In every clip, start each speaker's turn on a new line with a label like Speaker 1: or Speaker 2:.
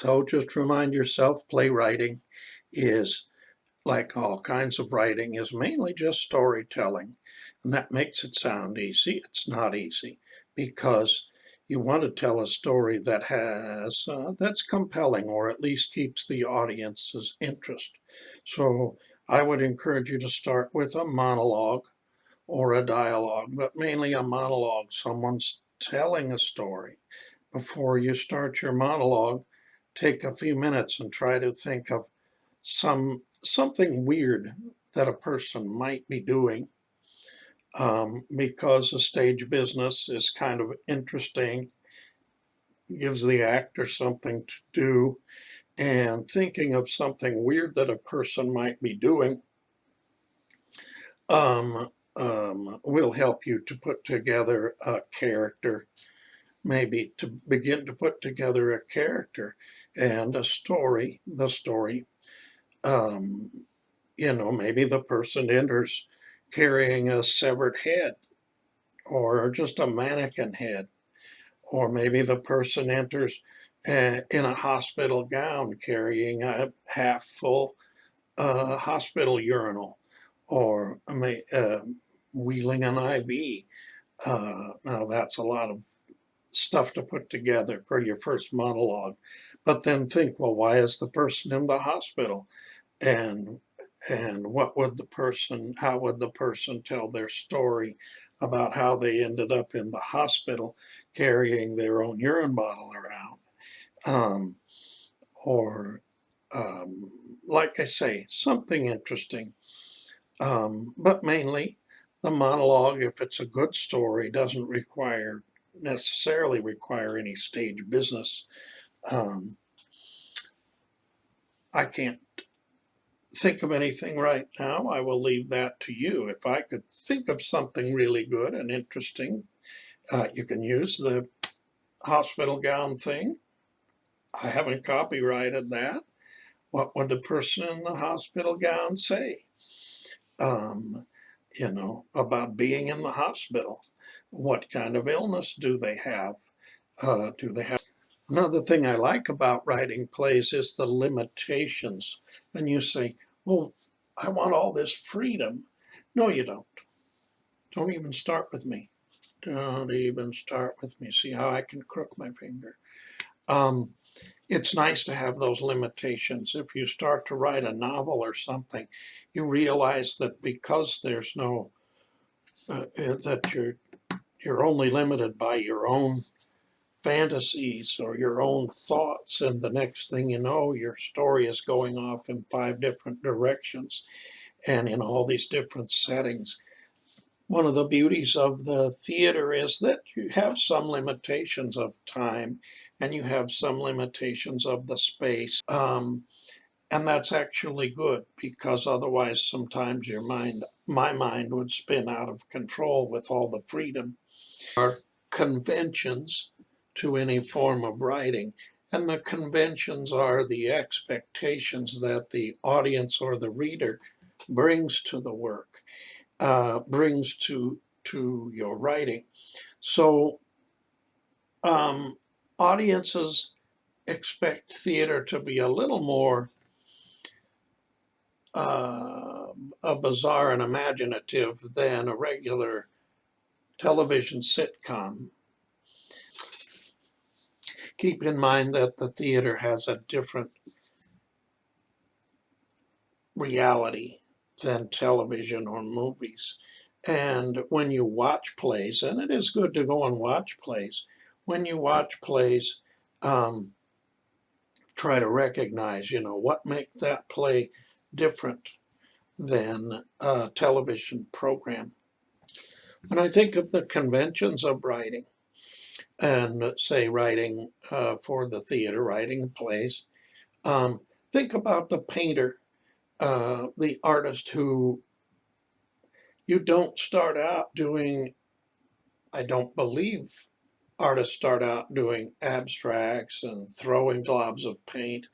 Speaker 1: So just remind yourself, playwriting is, like all kinds of writing, is mainly just storytelling. And that makes it sound easy. It's not easy because you want to tell a story that that's compelling, or at least keeps the audience's interest. So I would encourage you to start with a monologue or a dialogue, but mainly a monologue. Someone's telling a story. Before you start your monologue, take a few minutes and try to think of something weird that a person might be doing, because the stage business is kind of interesting, gives the actor something to do, and thinking of something weird that a person might be doing um, will help you to put together a character, maybe to begin to put together a character and a story. The story, um, maybe the person enters carrying a severed head or just a mannequin head, or maybe the person enters in a hospital gown carrying a half full hospital urinal, or wheeling an IV. Now that's a lot of stuff to put together for your first monologue. But then think, well, why is the person in the hospital? And how would the person tell their story about how they ended up in the hospital carrying their own urine bottle around? Um, or, like I say, something interesting. But mainly, the monologue, if it's a good story, doesn't necessarily require any stage business. Um, I can't think of anything right now. I will leave that to you. If I could think of something really good and interesting, you can use the hospital gown thing. I haven't copyrighted that. What would the person in the hospital gown say? Um, about being in the hospital. What kind of illness do they have? Do they have? Another thing I like about writing plays is the limitations. And you say, well, I want all this freedom. No, you don't. Don't even start with me. Don't even start with me. See how I can crook my finger? Um, it's nice to have those limitations. If you start to write a novel or something, you realize that because there's no, that you're only limited by your own fantasies or your own thoughts, and the next thing you know, your story is going off in 5 different directions and in all these different settings. One of the beauties of the theater is that you have some limitations of time and you have some limitations of the space. And that's actually good, because otherwise sometimes my mind would spin out of control with all the freedom. There are conventions to any form of writing, and the conventions are the expectations that the audience or the reader brings to the work, brings to your writing. So audiences expect theater to be a little more bizarre and imaginative than a regular television sitcom. Keep in mind that the theater has a different reality than television or movies. And when you watch plays, and it is good to go and watch plays, when you watch plays, um, try to recognize, what makes that play different than a television program. When I think of the conventions of writing, and say writing for the theater, writing plays, think about the painter, the artist who you don't start out doing, I don't believe artists start out doing abstracts and throwing globs of paint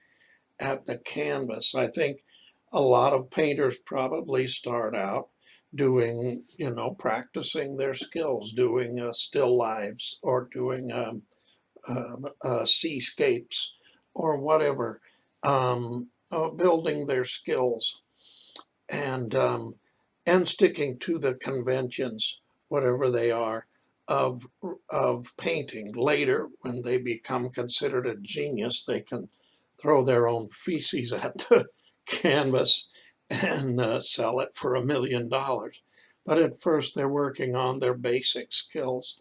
Speaker 1: at the canvas. I think a lot of painters probably start out doing, practicing their skills, doing still lives, or doing seascapes, whatever, building their skills, and sticking to the conventions, whatever they are, of painting. Later, when they become considered a genius, they can throw their own feces at the canvas and sell it for $1 million. But at first, they're working on their basic skills.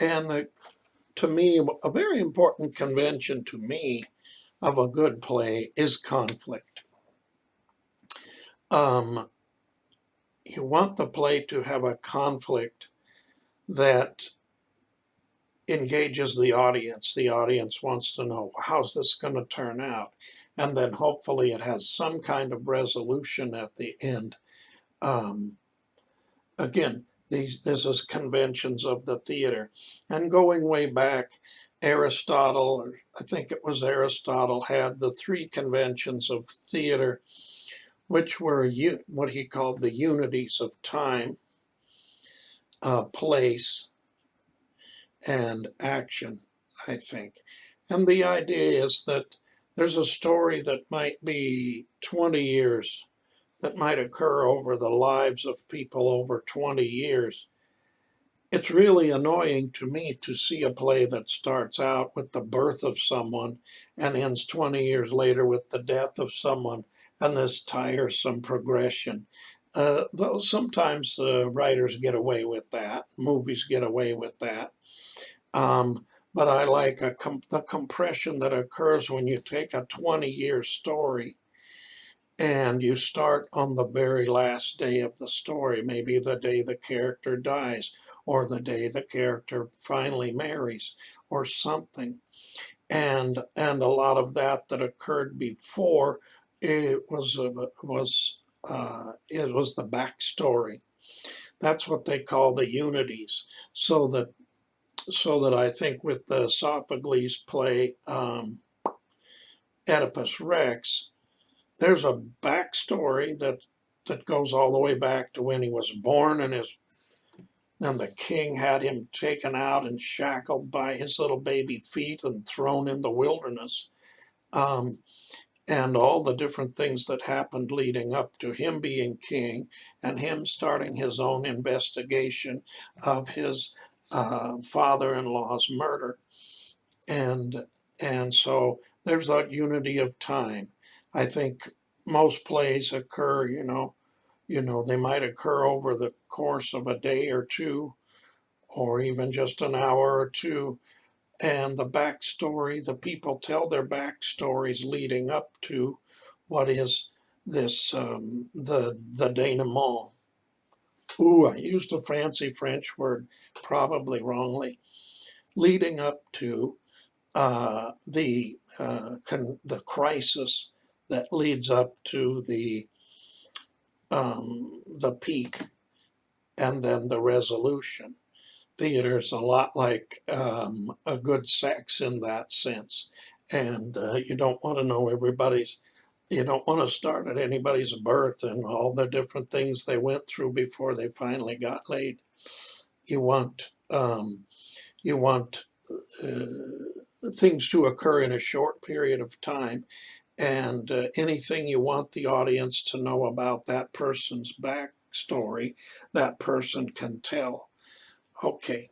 Speaker 1: And to me, a very important convention to me of a good play is conflict. Um, you want the play to have a conflict that engages the audience. The audience wants to know, how's this going to turn out? And then hopefully it has some kind of resolution at the end. Um, Again, this is conventions of the theater. And going way back, Aristotle, or I think it was Aristotle, had the three conventions of theater, which were what he called the unities of time, place, and action, I think. And the idea is that there's a story that might be 20 years, that might occur over the lives of people over 20 years. It's really annoying to me to see a play that starts out with the birth of someone and ends 20 years later with the death of someone, and this tiresome progression. Though sometimes writers get away with that, movies get away with that. But I like the compression that occurs when you take a 20-year story and you start on the very last day of the story, maybe the day the character dies, or the day the character finally marries, or something. And a lot of that occurred before it was the backstory. That's what they call the unities. So that I think with the Sophocles play Oedipus Rex, there's a backstory that goes all the way back to when he was born, and the king had him taken out and shackled by his little baby feet and thrown in the wilderness, um, and all the different things that happened leading up to him being king and him starting his own investigation of his father-in-law's murder. and and so there's that unity of time. I think most plays occur, they might occur over the course of a day or two, or even just an hour or two. And the backstory, the people tell their backstories leading up to what is this, the denouement. Ooh, I used a fancy French word, probably wrongly. Leading up to the crisis that leads up to the peak, and then the resolution. Theater's a lot like a good sex in that sense, and you don't want to know everybody's. You don't want to start at anybody's birth and all the different things they went through before they finally got laid. You want you want things to occur in a short period of time, and anything you want the audience to know about that person's backstory, that person can tell. Okay,